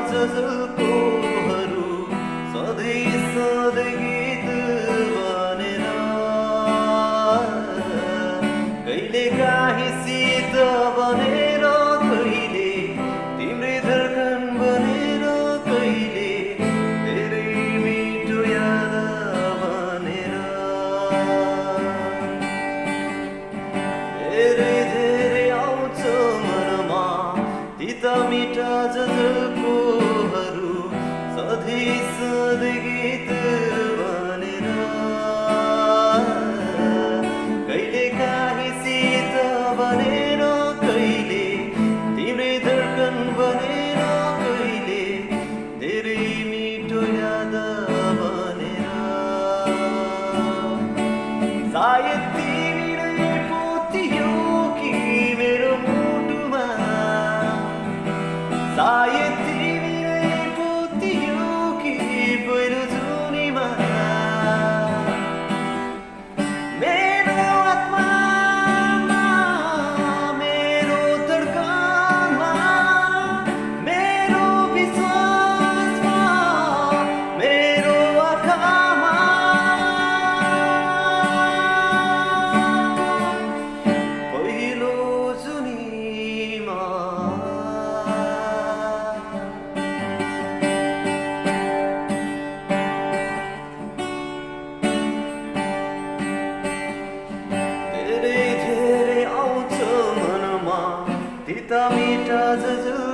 झलकोहरू सधैँ सधैँ गीत बनेर कहिले काहीँ शीत बनेर कहिले तिम्रै धड्कन बनेर कहिले धेरै मिठो याद बनेर धेरै धेरै आउँछ मनमा तिता मिठा झलकोहरू सधैँ सधैँ गीत बनेर कहिले काहीँ शीत बनेर कहिले तिम्रै धड्कन बनेर कहिले धेरै मिठो याद बनेर सायद तिमी नै पोतियौ कि मेरो मुटुमा सायद तिमी नै पोतियौ कि पहिलो जुनीमा मेरो आत्मामा मेरो धड्कनमा मेरो विश्वासमा मेरो आँखामा पहिलो जुनीमा धेरै धेरै आउँछ मनमा तिता मिठा झलकोहरू